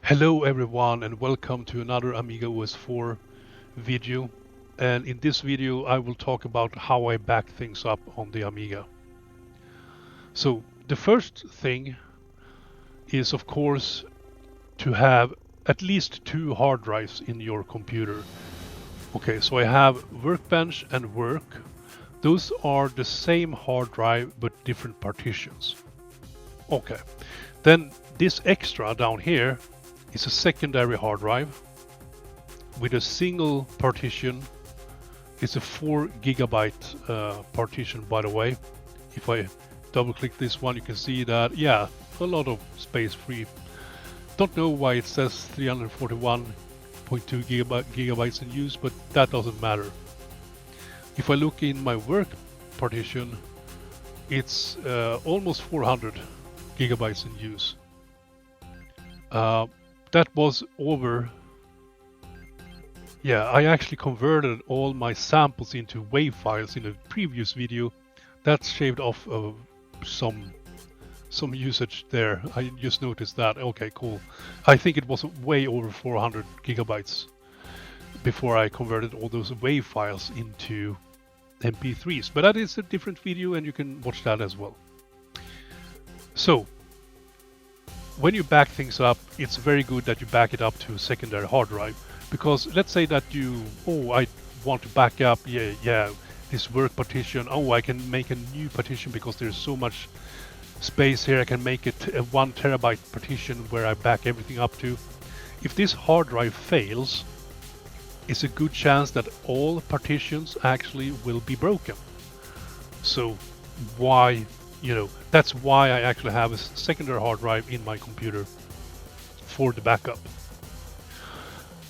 Hello everyone and welcome to another AmigaOS 4 video, and in this video I will talk about how I back things up on the Amiga. So the first thing is of course to have at least 2 hard drives in your computer. Okay, so I have Workbench and Work. Those are the same hard drive but different partitions. Okay, then this extra down here is a secondary hard drive with a single partition. It's a 4 gigabyte partition, by the way. If I double click this one, you can see that, yeah, a lot of space free. Don't know why it says 341.2 gigabytes in use, but that doesn't matter. If I look in my work partition, it's almost 400 gigabytes in use. That was over. Yeah, I actually converted all my samples into WAV files in a previous video. That shaved off some usage there. I just noticed that. Okay, cool. I think it was way over 400 gigabytes before I converted all those WAV files into MP3s. But that is a different video and you can watch that as well. So when you back things up, it's very good that you back it up to a secondary hard drive, because let's say that I want to back up, this work partition. I can make a new partition because there's so much space here. I can make it a 1 terabyte partition where I back everything up to. If this hard drive fails, it's a good chance that all partitions actually will be broken. So why? That's why I actually have a secondary hard drive in my computer for the backup.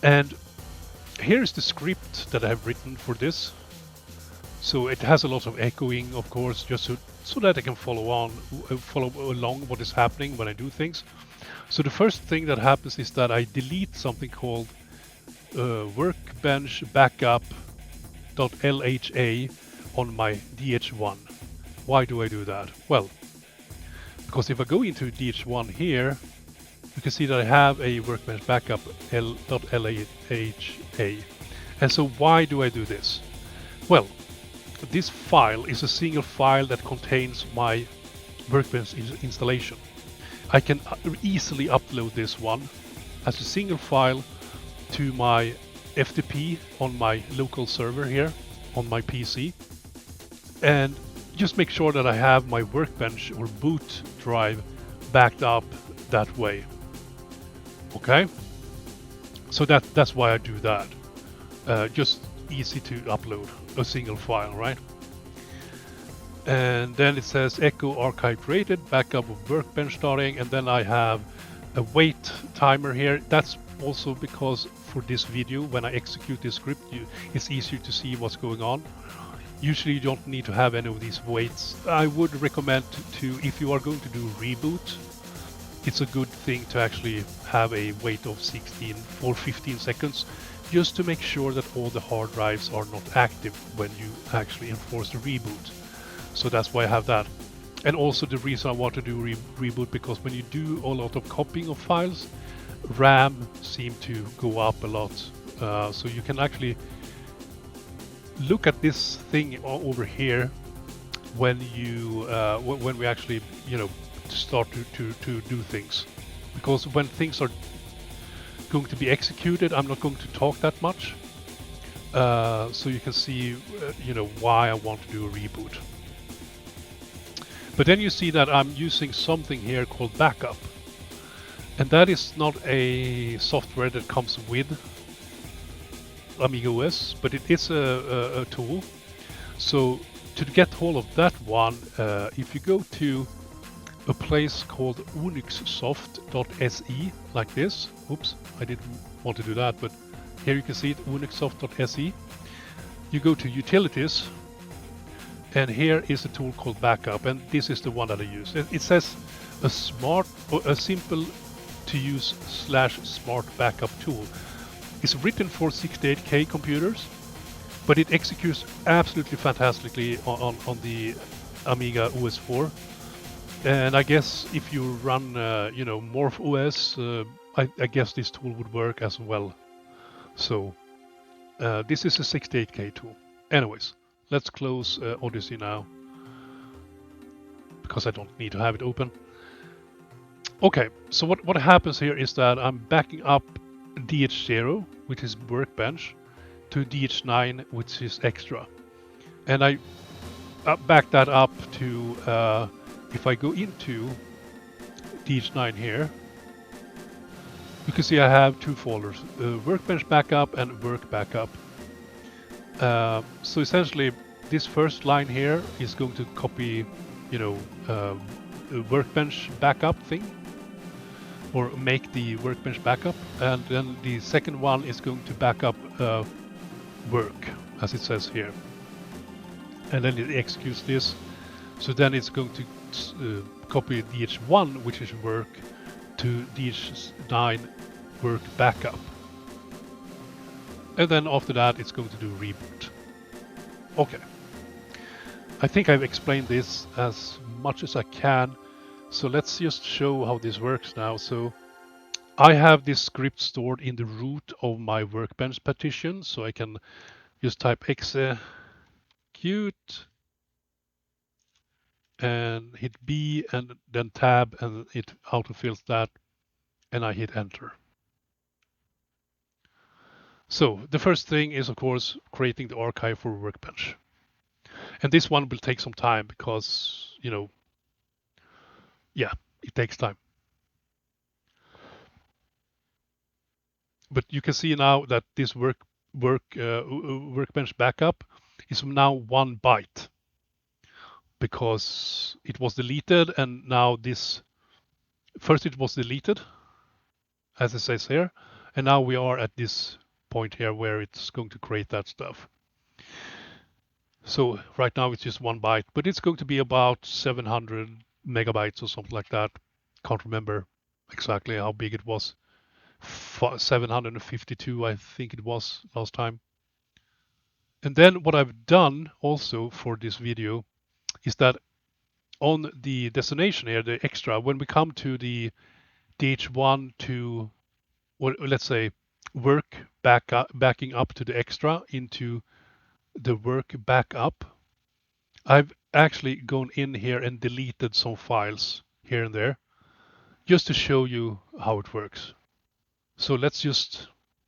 And here's the script that I have written for this. So it has a lot of echoing, of course, just so that I can follow along what is happening when I do things. So the first thing that happens is that I delete something called workbench backup.lha on my DH1. Why do I do that? Well, because if I go into DH1 here, you can see that I have a workbench backup.lha. And so why do I do this? Well, this file is a single file that contains my workbench installation. I can easily upload this one as a single file to my FTP on my local server here on my PC, and just make sure that I have my workbench or boot drive backed up that way. Okay, so that's why I do that. Just easy to upload a single file, right? And then it says echo archive created, backup of workbench starting, and then I have a wait timer here. That's also because for this video, when I execute this script, it's easier to see what's going on. Usually you don't need to have any of these waits. I would recommend to, if you are going to do reboot, it's a good thing to actually have a wait of 16 or 15 seconds, just to make sure that all the hard drives are not active when you actually enforce the reboot. So that's why I have that. And also the reason I want to do reboot, because when you do a lot of copying of files, RAM seems to go up a lot. So you can actually look at this thing over here when you when we actually start to do things, because when things are going to be executed, I'm not going to talk that much, so you can see why I want to do a reboot. But then you see that I'm using something here called backup, and that is not a software that comes with AmigaOS, but it is a tool. So to get hold of that one, if you go to a place called Onyxsoft.se, like this. Oops, I didn't want to do that, but here you can see it, Onyxsoft.se. You go to utilities, and here is a tool called backup, and this is the one that I use. It says a simple to use /smart backup tool. It's written for 68K computers, but it executes absolutely fantastically on the AmigaOS 4. And I guess if you run, MorphOS, I guess this tool would work as well. So this is a 68K tool. Anyways, let's close Odyssey now, because I don't need to have it open. Okay, so what happens here is that I'm backing up DH0, which is Workbench, to DH9, which is Extra. And I back that up to, if I go into DH9 here, you can see I have two folders, Workbench Backup and Work Backup. So essentially, this first line here is going to copy, you know, a Workbench backup thing, or make the Workbench backup, and then the second one is going to back up work, as it says here, and then it executes this. So then it's going to copy DH1, which is work, to DH9 work backup, and then after that it's going to do reboot. Okay, I think I've explained this as much as I can, so let's just show how this works now. So I have this script stored in the root of my Workbench partition, so I can just type execute and hit B and then tab, and it autofills that, and I hit enter. So the first thing is, of course, creating the archive for Workbench. And this one will take some time because, you know, yeah, it takes time. But you can see now that this Workbench backup is now 1 byte, because it was deleted, and now this, first it was deleted, as it says here, and now we are at this point here where it's going to create that stuff. So right now it's just 1 byte, but it's going to be about 700 megabytes or something like that. Can't remember exactly how big it was. 752, I think it was last time. And then what I've done also for this video is that on the destination here, the extra, when we come to the DH1 to, or let's say, work backing up to the extra into the work backup, I've actually gone in here and deleted some files here and there, just to show you how it works. So let's just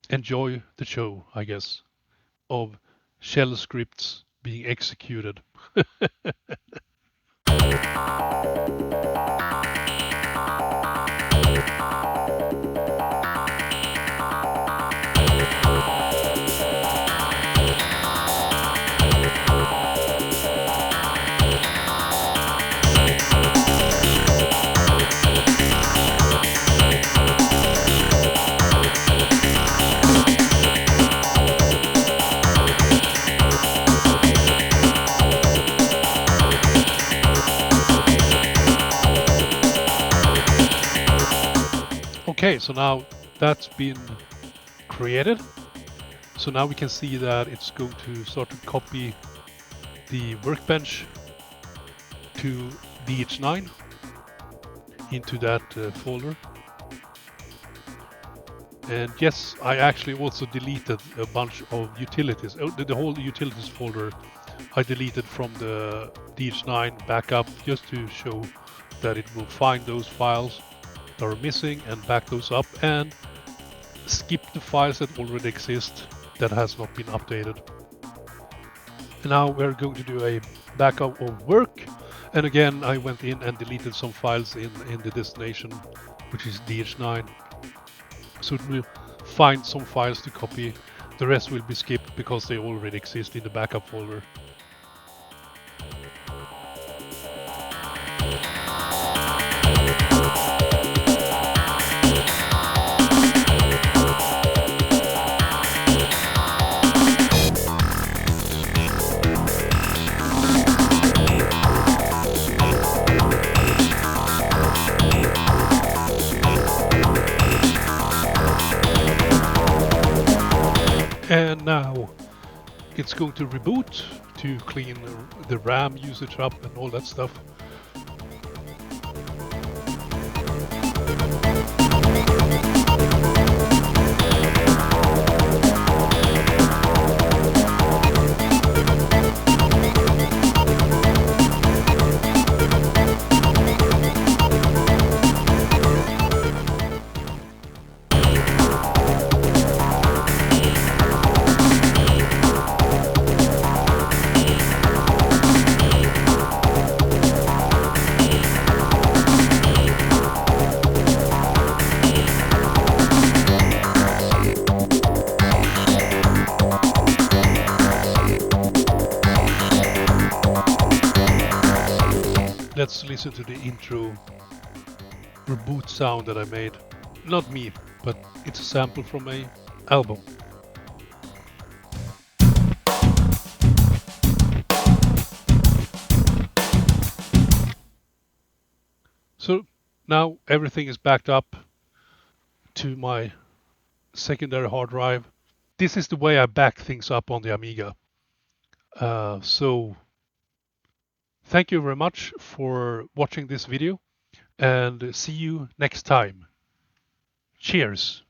enjoy the show, I guess, of shell scripts being executed. Okay, so now that's been created. So now we can see that it's going to start to copy the Workbench to DH9 into that folder. And yes, I actually also deleted a bunch of utilities. The whole utilities folder I deleted from the DH9 backup, just to show that it will find those files that are missing and back those up and skip the files that already exist that has not been updated. And now we're going to do a backup of work, and again I went in and deleted some files in the destination, which is DH9, so it will find some files to copy. The rest will be skipped because they already exist in the backup folder. And now it's going to reboot to clean the RAM usage up and all that stuff. listen to the intro reboot sound that I made. Not me, but it's a sample from a album. So now everything is backed up to my secondary hard drive. This is the way I back things up on the Amiga. So thank you very much for watching this video and see you next time. Cheers.